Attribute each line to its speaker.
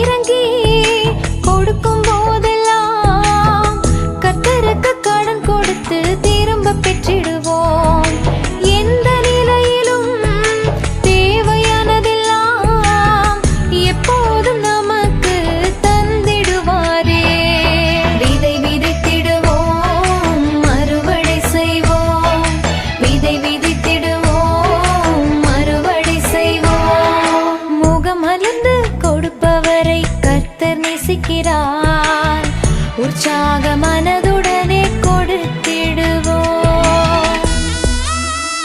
Speaker 1: இறங்கி கொடுக்கும் போதெல்லாம் கர்த்தருக்கு கடன் கொடுத்து திரும்ப பெற்றிடுவோம். எந்த நிலையிலும் தேவையானதெல்லாம் எப்போதும் நமக்கு தந்திடுவாரே. விதை விதைத்திடுவோம், அறுவடை செய்வோம். விதை விதைத்திடுவோம், அறுவடை செய்வோம். முகமலர்ந்து கொடுப்பவரை கர்த்தர் நேசிக்கிறார். உற்சாகமாக